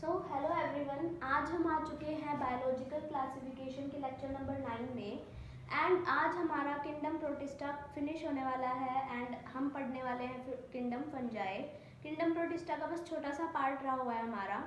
Hello everyone, आज हम आ चुके हैं बायोलॉजिकल क्लासिफिकेशन के लेक्चर नंबर 9 में। एंड आज हमारा किंगडम प्रोटिस्टा फिनिश होने वाला है एंड हम पढ़ने वाले हैं किंगडम फंजाई। किंगडम प्रोटिस्टा का बस छोटा सा पार्ट रहा हुआ है हमारा।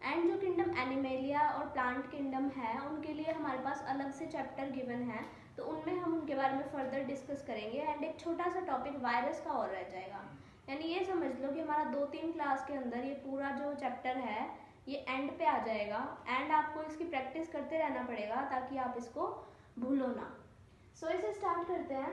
एंड जो किंगडम एनिमेलिया और प्लांट किंगडम है उनके लिए हमारे पास अलग से चैप्टर गिवन है, तो उनमें हम उनके बारे में फर्दर डिस्कस करेंगे। एंड एक छोटा सा टॉपिक वायरस का और रह जाएगा, यानी ये समझ लो कि हमारा 2-3 क्लास के अंदर ये पूरा जो चैप्टर है ये एंड पे आ जाएगा। एंड आपको इसकी प्रैक्टिस करते रहना पड़ेगा ताकि आप इसको भूलो ना। सो इसे स्टार्ट करते हैं।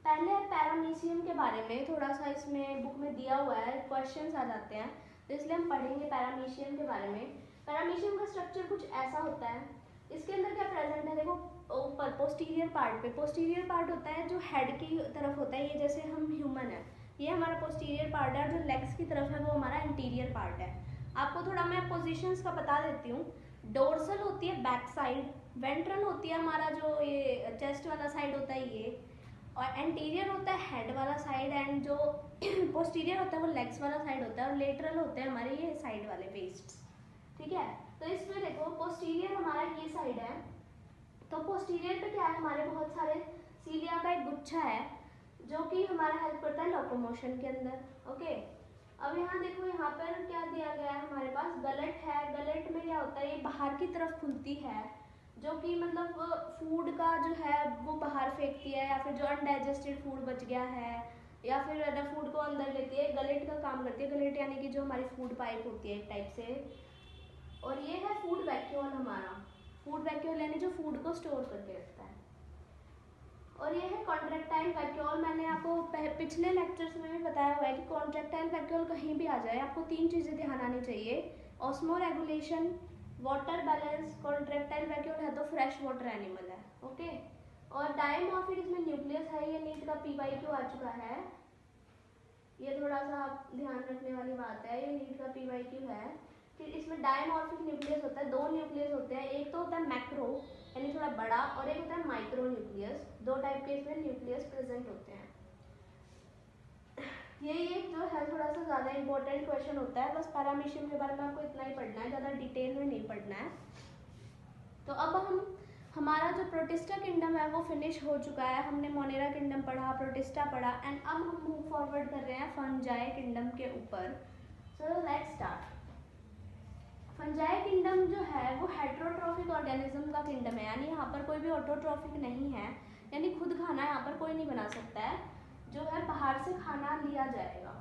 पहले पैरामीशियम के बारे में थोड़ा सा इसमें बुक में दिया हुआ है, क्वेश्चंस आ जाते हैं, तो इसलिए हम पढ़ेंगे पैरामीशियम के बारे में। पैरामीशियम का स्ट्रक्चर कुछ ऐसा होता है। इसके अंदर क्या प्रेजेंट है, देखो ऊपर पोस्टीरियर पार्ट पे, पोस्टीरियर पार्ट होता है जो हेड की तरफ होता है। ये जैसे हम ह्यूमन है, ये हमारा पोस्टीरियर पार्ट है, और जो लेग्स की तरफ है वो हमारा इंटीरियर पार्ट है। आपको थोड़ा मैं पोजीशंस का बता देती हूँ। डोर्सल होती है बैक साइड, वेंट्रल होती है हमारा जो ये चेस्ट वाला साइड होता है ये, और एंटीरियर होता है हेड वाला साइड, एंड जो पोस्टीरियर होता है वो लेग्स वाला साइड होता है, और लेटरल होते हैं हमारे ये साइड वाले वेस्ट। ठीक है, तो इसमें देखो पोस्टीरियर हमारा ये साइड है, तो पोस्टीरियर पे क्या है, हमारे बहुत सारे सीलिया का एक गुच्छा है जो कि हमारा हेल्प करता है लोकोमोशन के अंदर। ओके, अब यहाँ देखो, यहाँ पर क्या दिया गया है हमारे पास, गलट है। गलट में क्या होता है, ये बाहर की तरफ खुलती है, जो कि मतलब फूड का जो है वो बाहर फेंकती है, या फिर जो अनडाइजेस्टेड फूड बच गया है या फिर अदर फूड को अंदर लेती है। गलेट का काम करती है। गलेट यानी कि जो हमारी फूड पाइप होती है एक टाइप से। और ये है फूड वैक्यूल हमारा। फूड वैक्यूल यानी जो फूड को स्टोर करके रखता है। और ये है कॉन्ट्रैक्टाइल वैक्यूल। मैंने आपको पिछले लेक्चर्स में भी बताया हुआ है कि कॉन्ट्रैक्टाइल वैक्यूल कहीं भी आ जाए आपको 3 चीज़ें ध्यान आनी चाहिए: osmo regulation, water balance. Contractile vacuole है तो फ्रेश वाटर एनिमल है। ओके, और डायमॉर्फिक इसमें न्यूक्लियस है। ये नीट का PYQ आ चुका है, ये थोड़ा सा आप ध्यान रखने वाली बात है, ये नीट का PYQ है। फिर इसमें डायमॉर्फिक न्यूक्लियस होता है, 2 न्यूक्लियस होते हैं। एक तो होता है मैक्रो यानी थोड़ा बड़ा, और एक होता है माइक्रो न्यूक्लियस। 2 टाइप के इसमें न्यूक्लियस प्रेजेंट होते हैं। ये जो है थोड़ा सा ज़्यादा इंपॉर्टेंट क्वेश्चन होता है। बस पैरामीशियम के बारे में आपको इतना ही पढ़ना है, ज़्यादा डिटेल में नहीं पढ़ना है। तो अब हमारा जो प्रोटिस्टा किंगडम है वो फिनिश हो चुका है। हमने मोनेरा किंगडम पढ़ा, प्रोटिस्टा पढ़ा, एंड अब हम मूव फॉरवर्ड कर रहे हैं फंजाई किंगडम के ऊपर। So let's start. Fungi kingdom जो है वो हेट्रोट्रॉफिक ऑर्गेनिज्म का किंगडम है, यानी यहाँ पर कोई भी ऑटोट्रॉफिक नहीं है, यानी खुद खाना यहाँ पर कोई नहीं बना सकता है, जो है बाहर से खाना लिया जाएगा।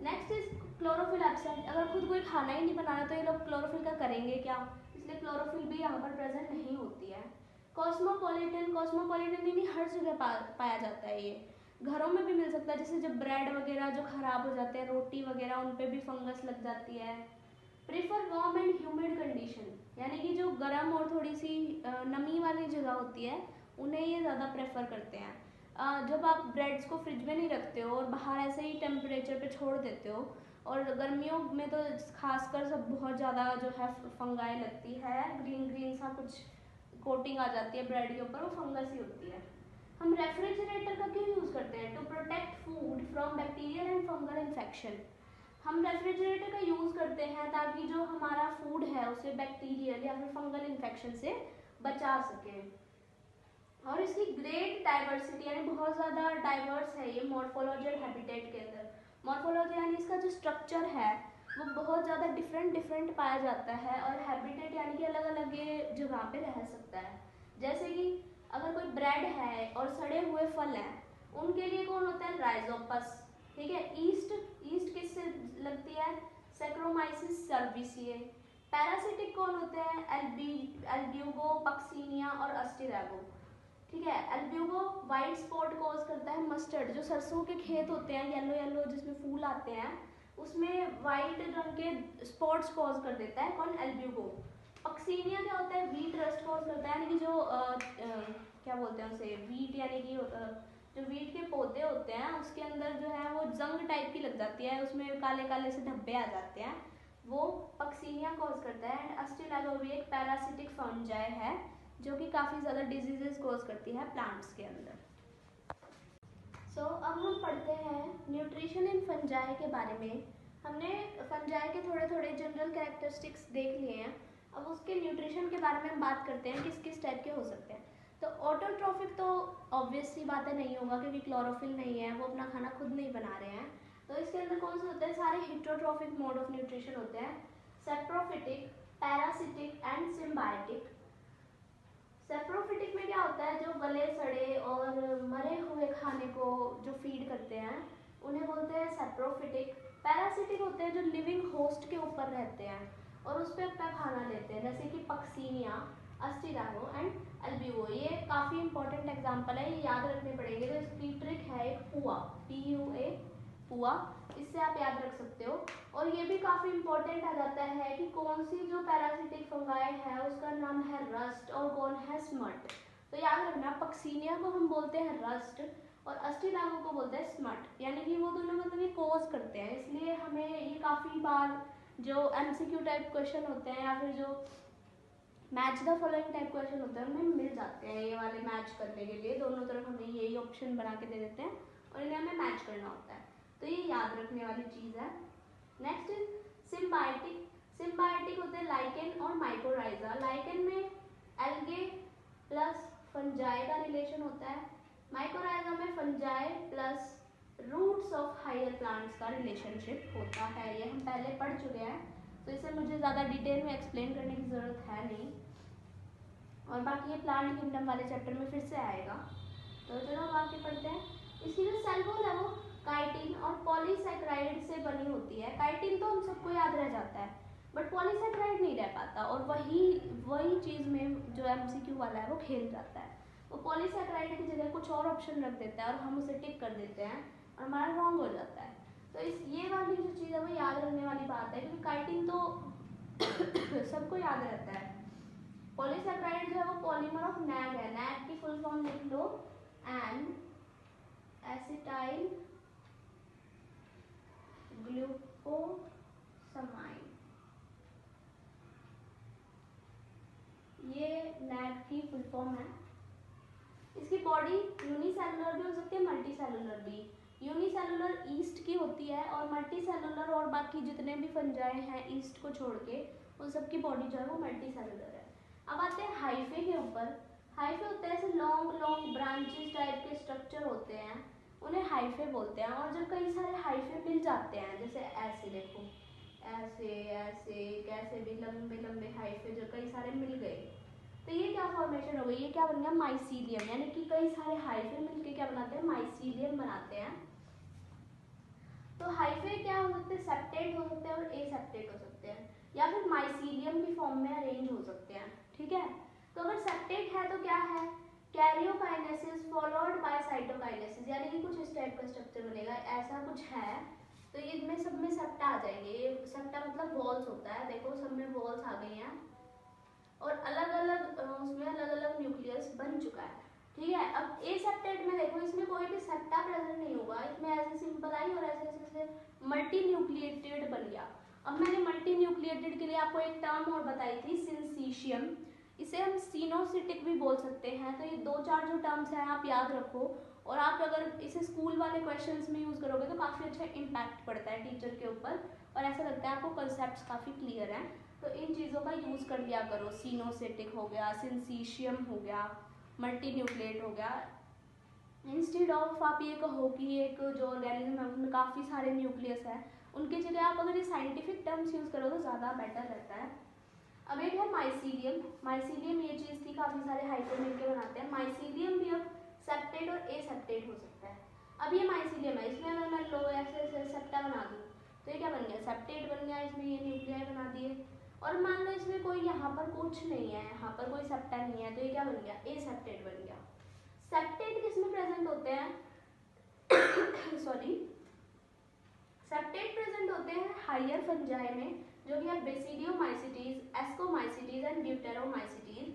Next is chlorophyll absent. अगर खुद कोई खाना ही नहीं बनाना तो ये लोग क्लोरोफिल का करेंगे क्या, इसलिए क्लोरोफिल भी यहाँ पर प्रेजेंट नहीं होती है। कॉस्मोपॉलिटन, कॉस्मोपॉलिटन यानी हर जगह पाया जाता है। ये घरों में भी मिल सकता है, जैसे जब ब्रेड वगैरह जो खराब हो जाते हैं, रोटी वगैरह, उन पर भी फंगस लग जाती है। Prefer warm and humid condition, यानी कि जो गर्म और थोड़ी सी नमी वाली जगह होती है उन्हें ये ज़्यादा प्रेफर करते हैं। जब आप ब्रेड्स को फ्रिज में नहीं रखते हो और बाहर ऐसे ही टेम्परेचर पे छोड़ देते हो, और गर्मियों में तो खासकर सब बहुत ज़्यादा जो है फंगाई लगती है, ग्रीन ग्रीन सा कुछ कोटिंग आ जाती है ब्रेड के ऊपर, वो फंगस ही होती है। हम रेफ्रिजरेटर का क्यों यूज़ करते हैं? To protect food from bacterial and fungal infection. हम रेफ्रिजरेटर का यूज़ करते हैं ताकि जो हमारा फूड है उसे बैक्टीरियल या फिर फंगल इन्फेक्शन से बचा सके। और इसकी ग्रेट डाइवर्सिटी, यानी बहुत ज़्यादा डाइवर्स है ये मॉर्फोलॉजी और हैबिटेट के अंदर। मॉर्फोलॉजी यानी इसका जो स्ट्रक्चर है वो बहुत ज़्यादा डिफरेंट पाया जाता है, और हैबिटेट यानी कि अलग अलग ये जगह पे रह सकता है। जैसे कि अगर कोई ब्रेड है और सड़े हुए फल हैं, उनके लिए कौन होता है? राइजोपस। ठीक है, ईस्ट किससे लगती है? सैक्रोमाइसिस सर्विसिए। पैरासिटिक कौन होते हैं? एल्ब्यूगो, पक्सीनिया और अस्टिरागो। ठीक है, एल्ब्यूगो वाइट स्पॉट कॉज करता है मस्टर्ड। जो सरसों के खेत होते हैं येलो येलो जिसमें फूल आते हैं, उसमें वाइट रंग के स्पॉट्स कॉज कर देता है कौन? एल्ब्यूगो। पक्सीनिया क्या होता है? व्हीट रस्ट कॉज करता है, यानी कि जो क्या बोलते हैं उसे, व्हीट यानी कि जो व्हीट के पौधे होते हैं उसके अंदर जो है वो जंग टाइप की लग जाती है, उसमें काले काले से धब्बे आ जाते हैं, वो पक्सीनिया कॉज करता है। एंड अस्टिलागो भी एक पैरासिटिक फंजाई है जो कि काफ़ी ज़्यादा डिजीजेस कॉज करती है प्लांट्स के अंदर। सो अब हम पढ़ते हैं न्यूट्रिशन इन फंजाई के बारे में। हमने फंजाई के थोड़े थोड़े जनरल कैरेक्टरिस्टिक्स देख लिए हैं। अब उसके न्यूट्रिशन के बारे में हम बात करते हैं, किस किस टाइप के हो सकते हैं। तो ऑटोट्रॉफिक तो ऑब्वियस सी बात है नहीं होगा, क्योंकि क्लोरोफिल नहीं है, वो अपना खाना खुद नहीं बना रहे हैं। तो इसके अंदर कौन से होते हैं, सारे हेटेरोट्रॉफिक मोड ऑफ न्यूट्रिशन होते हैं, saprophytic, parasitic and symbiotic. Saprophytic में क्या होता है, जो गले सड़े और मरे हुए खाने को जो फीड करते हैं उन्हें बोलते हैं सेप्रोफिटिक। पैरासिटिक होते हैं जो लिविंग होस्ट के ऊपर रहते हैं और उस पर अपना खाना लेते हैं, जैसे कि पक्सीनिया, अस्टिरागो एंड एल्ब्यूओ। ये काफ़ी इंपॉर्टेंट एग्जांपल है, ये याद रखने पड़ेंगे। तो इसकी ट्रिक है एक पुआ, PUA, पुआ, इससे आप याद रख सकते हो। और ये भी काफ़ी इंपॉर्टेंट आ जाता है कि कौन सी जो पैरासिटिक फंगाई है उसका नाम है रस्ट और कौन है स्मट। तो याद रखना, पक्सीनिया को हम बोलते हैं रस्ट और अस्टिरागो को बोलते हैं स्मट, यानी कि वो दोनों मतलब ये कोज करते हैं। इसलिए हमें ये काफ़ी बार जो MCQ टाइप क्वेश्चन होते हैं या फिर जो match the following type question होते हैं उनमें मिल जाते हैं ये वाले मैच करने के लिए। दोनों तरफ हमें यही ऑप्शन बना के दे देते हैं और इन्हें हमें मैच करना होता है। तो ये याद रखने वाली चीज़ है। Next is symbiotic. सिम्बायोटिक होते हैं लाइकेन और माइकोराइजा। लाइकेन में एल्गे प्लस फंजाई का रिलेशन होता है, माइकोराइजा में fungi plus roots of higher plants का रिलेशनशिप होता है। ये हम पहले पढ़ चुके हैं, तो इसे मुझे ज़्यादा डिटेल में एक्सप्लेन करने की ज़रूरत है नहीं। और बाकी ये प्लांट किंगडम वाले चैप्टर में फिर से आएगा। तो चलो हम आगे पढ़ते हैं। इसकी जो सेल वॉल है वो काइटिन और पॉलीसैकेराइड से बनी होती है। काइटिन तो हम सबको याद रह जाता है, बट पॉलीसैकेराइड नहीं रह पाता, और वही चीज़ में जो MCQ वाला है वो खेल जाता है। वो पॉलीसैकेराइड की जगह कुछ और ऑप्शन रख देता है और हम उसे टिक कर देते हैं और हमारा रॉन्ग हो जाता है। तो इस ये वाली जो चीज़ है वो याद रखने वाली बात है, क्योंकि काइटिन तो सबको याद रहता है। पॉलीसैकेराइड जो है वो पॉलीमर ऑफ नैग है। नैग की फुल फॉर्म लिख लो, एन एसिटाइल ग्लूकोसामाइन। ये नैग की फुल फॉर्म है। इसकी बॉडी यूनिसेलुलर भी हो सकती है, मल्टी सेलुलर भी। यूनिसेलुलर ईस्ट की होती है और मल्टी सेलुलर और बाकी जितने भी फंजाई हैं ईस्ट को छोड़ के, उन सबकी बॉडी जो है वो मल्टी सेलुलर है। अब आते हैं हाइफे के ऊपर। हाइफे होते हैं ऐसे लॉन्ग लॉन्ग ब्रांचेस टाइप के स्ट्रक्चर होते हैं, उन्हें हाइफे बोलते हैं। और जब कई सारे हाइफे मिल जाते हैं, जैसे ऐसे देखो, ऐसे ऐसे कैसे भी लंबे लंबे हाइफे जो कई सारे मिल गए, तो ये क्या फॉर्मेशन हो गई, ये क्या बन गया, माइसीलियम। यानी कि कई सारे हाइफे मिलके क्या बनाते हैं, माइसीलियम बनाते हैं। तो हाइफे क्या हो सकते हैं, सेप्टेट हो सकते हैं और एसेप्टेट हो सकते हैं, या फिर माइसीलियम की फॉर्म में अरेंज हो सकते हैं। ठीक है, तो अगर सेप्टेट है तो क्या है, कैरियोकाइनेसिस फॉलोड बाय साइटोकाइनेसिस, यानी कि कुछ इस टाइप का स्ट्रक्चर बनेगा, ऐसा कुछ है। तो इसमें सब में सेप्टा आ जाएंगे। ये सेप्टा मतलब वॉल्स होता है, देखो सब में वॉल्स आ गई हैं और अलग अलग उसमें अलग अलग न्यूक्लियस बन चुका है। ठीक है, अब एसेप्टेट में देखो, इसमें कोई भी सेप्टा प्रेजेंट नहीं होगा, इसमें ऐसे सिंपल आई और ऐसे ऐसे मल्टी न्यूक्लिएटेड बन गया। अब मैंने मल्टी न्यूक्लिएटेड के लिए आपको एक टर्म और बताई थी, सिंसीशियम। इसे हम सीनोसिटिक भी बोल सकते हैं। तो ये दो चार जो टर्म्स हैं आप याद रखो, और आप अगर इसे स्कूल वाले क्वेश्चंस में यूज़ करोगे तो काफ़ी अच्छा इम्पैक्ट पड़ता है टीचर के ऊपर, और ऐसा लगता है आपको कंसेप्ट काफ़ी क्लियर हैं। तो इन चीज़ों का यूज़ कर लिया करो, सीनोसिटिक हो गया, सिंसीशियम हो गया, मल्टी न्यूक्लिएट हो गया। इंस्टेड ऑफ आप ये कहो कि एक जो ऑर्गेनिज्म है उसमें काफ़ी सारे न्यूक्लियस है, उनकी जगह आप अगर ये साइंटिफिक टर्म्स यूज़ करो तो ज़्यादा बेटर रहता है। अब एक है माइसीलियम। माइसीलियम ये चीज़ थी, काफ़ी सारे हाइफे मिलकर बनाते हैं। माइसीलियम भी अब सेप्टेट और एसेप्टेट हो सकता है। अब ये माइसीलियम है, इसमें अगर मैं लो ऐसे सेप्टा बना दूँ तो ये क्या बन गया, सेप्टेट बन गया, इसमें ये न्यूक्लियाई बना दिए। और मान लो इसमें कोई यहाँ पर कुछ नहीं है, यहाँ पर कोई सेप्टा नहीं है, तो ये क्या बन गया, एसेप्टेट बन गया। सेप्टेट किसमें प्रेजेंट होते हैं सॉरी, सेप्टेट प्रेजेंट होते हैं हायर फंजाई में, जो कि है basidiomycetes, ascomycetes and deuteromycetes.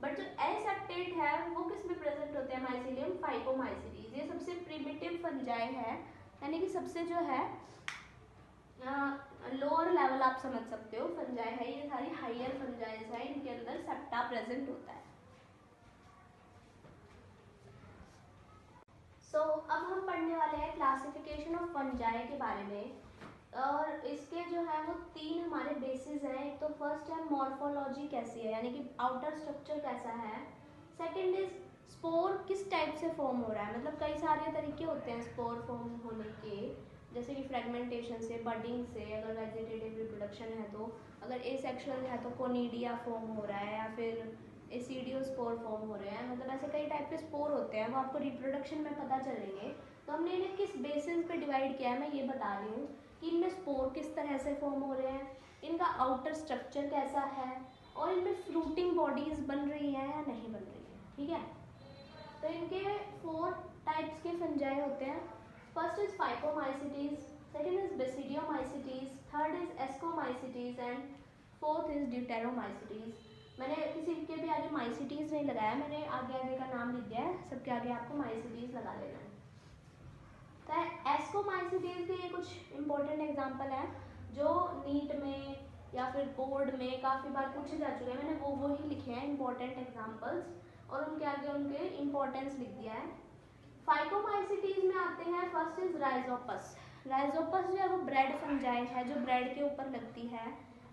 But जो एसेप्टेट है वो किस में प्रेजेंट होते हैं, माइसीलियम फाइकोमाइसिटीज। ये सबसे प्रिमिटिव फंजाई है, यानी कि सबसे जो है लोअर लेवल आप समझ सकते हो फंजाई है। ये सारी हायर फंजाइज है, इनके अंदर सेप्टा प्रेजेंट होता है। अब हम पढ़ने वाले हैं क्लासिफिकेशन ऑफ फंजाई के बारे में। और और इसके जो है वो 3 हमारे बेसिस हैं। एक तो फर्स्ट है मॉर्फोलॉजी कैसी है, यानी कि आउटर स्ट्रक्चर कैसा है। सेकंड इज स्पोर किस टाइप से फॉर्म हो रहा है, मतलब कई सारे तरीके होते हैं स्पोर फॉर्म होने के, जैसे कि फ्रेगमेंटेशन से, बडिंग से, अगर वेजिटेटिव रिप्रोडक्शन है तो, अगर एसेक्सुअल है तो कोनिडिया फॉर्म हो रहा है, या फिर एसिडियो स्पोर फॉर्म हो रहे हैं। मतलब ऐसे कई टाइप के स्पोर होते हैं, वो आपको रिप्रोडक्शन में पता चलेंगे। तो हमने इन्हें किस बेसिस पे डिवाइड किया है मैं ये बता रही हूँ कि इनमें स्पोर किस तरह से फॉर्म हो रहे हैं, इनका आउटर स्ट्रक्चर कैसा है, और इनमें फ्रूटिंग बॉडीज बन रही हैं या नहीं बन रही हैं। ठीक है, तो इनके 4 टाइप्स के फंजाई होते हैं। First is phycomycetes, second is basidiomycetes, third is ascomycetes and fourth is deuteromycetes. मैंने किसी के भी आगे माइसिटीज नहीं लगाया, मैंने आगे आगे का नाम लिख दिया है, सबके आगे आपको माइसिटीज लगा लेना है। तो एस्कोमाइसिटीज के ये कुछ इंपॉर्टेंट एग्जांपल हैं जो नीट में या फिर बोर्ड में काफ़ी बार पूछे जा चुके हैं। मैंने वो ही लिखे हैं इंपॉर्टेंट एग्जांपल्स, और उनके आगे उनके इम्पोर्टेंस लिख दिया है। फाइकोमाइसिटीज में आते हैं, फर्स्ट इज राइजोपस। राइजोपस जो है वो ब्रेड फंजाई है, जो ब्रेड के ऊपर लगती है,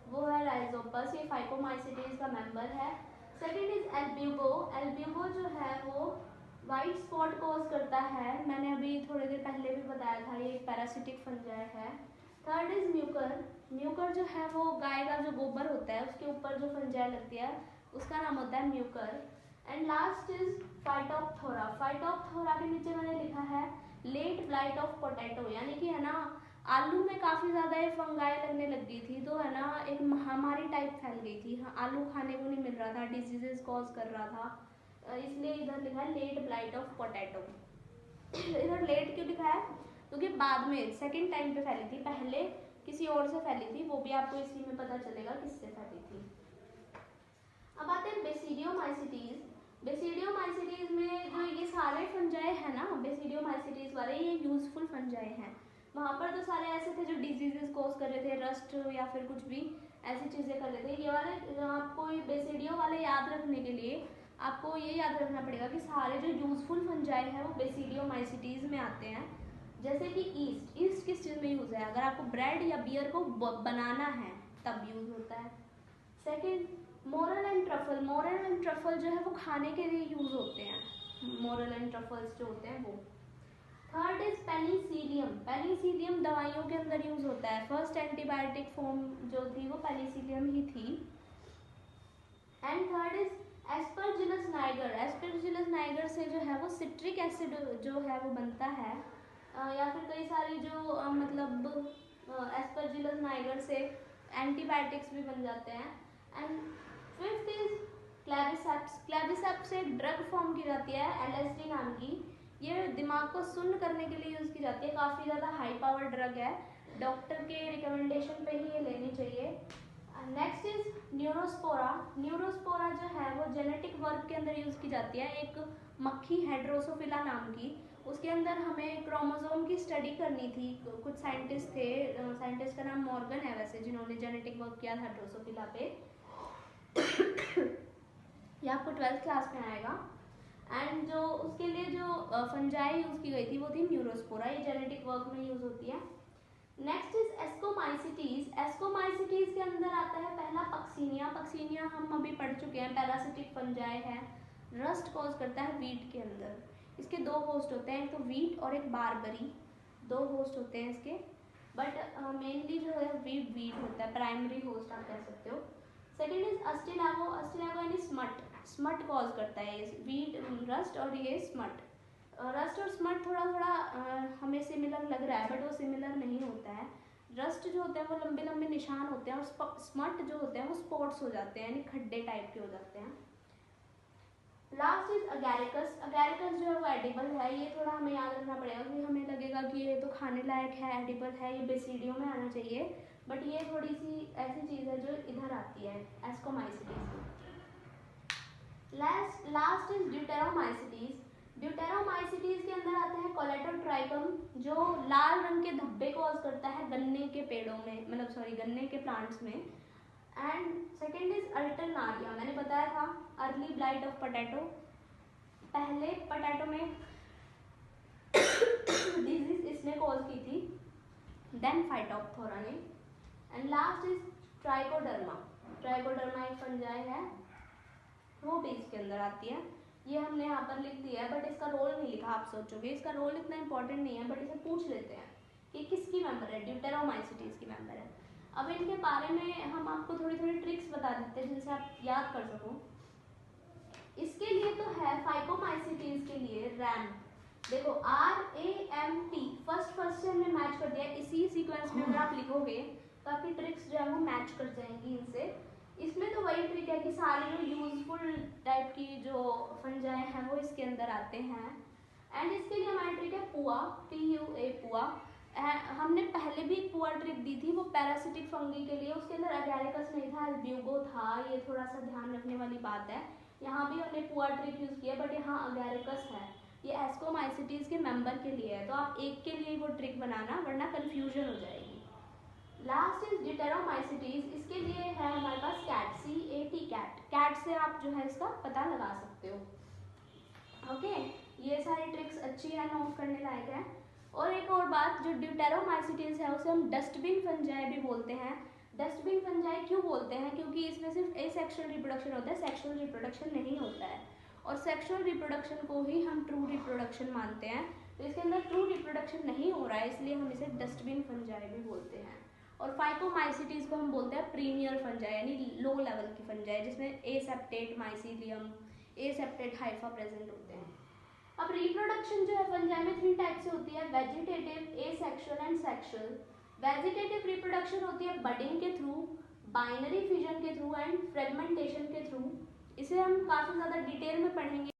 वो है राइजोपस, ये फाइकोमाइसिटीज का मेंबर है। Second is एल्ब्यूबो। एल्ब्यूबो जो है वो वाइट स्पॉट कॉज करता है, मैंने अभी थोड़ी देर पहले भी बताया था, ये एक पैरासिटिक फंजाई है। Third is Mucor. म्यूकर जो है वो गाय का जो गोबर होता है उसके ऊपर जो फंजाई लगती है उसका नाम होता है Mucor. And last is Phytophthora. Phytophthora के नीचे मैंने लिखा है लेट ब्लाइट ऑफ पोटैटो, यानी कि है ना आलू में काफ़ी ज़्यादा ये फंगाई लगने लग गई थी, तो है ना एक महामारी टाइप फैल गई थी। हाँ, आलू खाने को नहीं मिल रहा था, डिजीजेस कॉज कर रहा था, इसलिए इधर लिखा है लेट ब्लाइट ऑफ पोटैटो। इधर लेट क्यों लिखा है, क्योंकि बाद में सेकेंड टाइम पे फैली थी, पहले किसी और से फैली थी, वो भी आपको इसी में पता चलेगा किससे फैली थी। अब आते हैं बेसिडियोमाइसिटीज। बेसिडियोमाइसिटीज में जो ये सारे फंजाई है ना, बेसिडियोमाइसिटीज वाले, ये यूजफुल फंजाई हैं। वहाँ पर तो सारे ऐसे थे जो डिजीजेस कॉज कर रहे थे, रस्ट या फिर कुछ भी ऐसी चीज़ें कर रहे थे। ये वाले आपको ये बेसिडियो वाले याद रखने के लिए आपको ये याद रखना पड़ेगा कि सारे जो यूजफुल फंजाई है वो बेसिडियोमाइसिटीज में आते हैं। जैसे कि ईस्ट, ईस्ट किस चीज़ में यूज़ है, अगर आपको ब्रेड या बियर को बनाना है तब यूज़ होता है। Second, moral and truffle. Moral and truffle जो है वो खाने के लिए यूज़ होते हैं, मोरल एंड ट्रफल्स जो होते हैं वो। Third is Penicillium. पेनिसिलियम दवाइयों के अंदर यूज होता है, फर्स्ट एंटीबायोटिक फॉर्म जो थी वो पेनिसिलियम ही थी। And third is Aspergillus Niger. Aspergillus Niger से जो है वो सिट्रिक एसिड जो है वो बनता है, या फिर कई सारी जो मतलब एस्परजिलस नाइगर से एंटीबायोटिक्स भी बन जाते हैं। And fifth is Claviceps. Claviceps से ड्रग फॉर्म की जाती है LSD नाम की, ये दिमाग को सुन्न करने के लिए यूज़ की जाती है, काफ़ी ज़्यादा हाई पावर ड्रग है, डॉक्टर के रिकमेंडेशन पे ही ये लेनी चाहिए। Next is Neurospora. न्यूरोस्पोरा जो है वो जेनेटिक वर्क के अंदर यूज़ की जाती है, एक मक्खी है ड्रोसोफिला नाम की, उसके अंदर हमें क्रोमोसोम की स्टडी करनी थी। कुछ साइंटिस्ट थे, साइंटिस्ट का नाम मॉर्गन है वैसे, जिन्होंने जेनेटिक वर्क किया था ड्रोसोफिला पे। ये आपको 12th क्लास में आएगा। एंड जो उसके लिए जो फंजाई यूज़ की गई थी वो थी न्यूरोस्पोरा, ये जेनेटिक वर्क में यूज़ होती है। Next is ascomycetes. एस्कोमाइसिटीज के अंदर आता है पहला पक्सीनिया। पक्सीनिया हम अभी पढ़ चुके हैं, पैरासिटिक फंजाई है, रस्ट कॉज करता है वीट के अंदर। इसके 2 होस्ट होते हैं, एक तो वीट और एक बारबरी, 2 होस्ट होते हैं इसके, बट मेनली जो है वीट होता है, प्राइमरी होस्ट आप कह सकते हो। Second is Ustilago. अस्टिलागो यानी स्मट, स्मट कॉज करता है ये वीट रस्ट, और ये स्मट। रस्ट और स्मट थोड़ा थोड़ा हमें सिमिलर लग रहा है, बट वो सिमिलर नहीं होता है। रस्ट जो होते हैं वो लंबे लंबे निशान होते हैं, और स्मट जो होते हैं वो स्पॉट्स हो जाते हैं, यानी खड्डे टाइप के हो जाते हैं। Last is Agaricus. अगैरिकस जो है वो एडिबल है, ये थोड़ा हमें याद रखना पड़ेगा कि हमें लगेगा कि ये तो खाने लायक है, एडिबल है, ये बेसिडियो में आना चाहिए, बट ये थोड़ी सी ऐसी चीज़ है जो इधर आती है एस्कोमाइसिटीज में। Last is deuteromycetes. ड्यूटेरोमाइसिटीज के अंदर आते हैं कोलेटोट्राइकम, जो लाल रंग के धब्बे कॉज करता है गन्ने के पेड़ों में, मतलब सॉरी गन्ने के प्लांट्स में। एंड सेकेंड इज अल्टरनारिया, मैंने बताया था अर्ली ब्लाइट ऑफ पोटैटो, पहले पोटैटो में डिजीज इसने कॉज की थी, देन फाइटोप्थोरा ने, and last is trichoderma. Trichoderma एक फंजाई है, वो भी इसके अंदर आती है। ये हमने यहाँ पर लिख दिया है, बट इसका रोल नहीं लिखा। आप सोचोगे इसका रोल इतना इंपॉर्टेंट नहीं है, बट इसे पूछ लेते हैं कि किसकी मेंबर है, ड्यूटेरोमाइसीटीज की मेंबर है। अब इनके बारे में हम आपको थोड़ी थोड़ी ट्रिक्स बता देते हैं जिनसे आप याद कर सको। इसके लिए तो है फाइकोमाइसीटीज के लिए रैम। देखो RAMP फर्स्ट से हमने मैच कर दिया। इसी सीक्वेंस में अगर आप लिखोगे तो आपकी ट्रिक्स जो है वो मैच कर जाएंगी इनसे। इसमें तो वही ट्रिक है कि सारे जो यूजफुल टाइप की जो फंजाई हैं वो इसके अंदर आते हैं। एंड इसके लिए हमारी ट्रिक है पुआ, PUA पुआ। हमने पहले भी एक पुआ ट्रिक दी थी, वो पैरासिटिक फंगी के लिए। उसके अंदर अगैरिकस नहीं था, एल्ब्यूगो था। ये थोड़ा सा ध्यान रखने वाली बात है। यहाँ भी हमने पुआ ट्रिक यूज़ किया, बट यहाँ अगैरिकस है। ये एस्कोमाइसीटीज के मेंबर के लिए है, तो आप एक के लिए वो ट्रिक बनाना, वरना कन्फ्यूजन हो जाएगी। Last is deuteromycetes. इसके लिए है हमारे पास कैट, CAT कैट। कैट से आप जो है इसका पता लगा सकते हो। ओके, ये सारी ट्रिक्स अच्छी है, नोट करने लायक है। और एक और बात, जो ड्यूटेरोमाइसीटीज है उसे हम डस्टबिन फंजाई भी बोलते हैं। डस्टबिन फंजाई क्यों बोलते हैं? क्योंकि इसमें सिर्फ एसेक्सुअल रिप्रोडक्शन होता है, सेक्सुअल रिप्रोडक्शन नहीं होता है। और सेक्सुअल रिप्रोडक्शन को ही हम ट्रू रिप्रोडक्शन मानते हैं। तो इसके अंदर ट्रू रिप्रोडक्शन नहीं हो रहा है, इसलिए हम इसे डस्टबिन फंजाई भी बोलते हैं। और फाइकोमाइसीटीज को हम बोलते हैं प्रीमियर फंजाई, यानी लो लेवल की फंजाई, जिसमें aseptate mycelium, aseptate Haifa present होते हैं। अब रिप्रोडक्शन जो है फंजाई में 3 टाइप से होती है, vegetative, asexual and sexual. Vegetative reproduction होती है बडिंग के थ्रू, बाइनरी फिजन के थ्रू एंड फ्रेगमेंटेशन के थ्रू। इसे हम काफ़ी ज़्यादा डिटेल में पढ़ेंगे।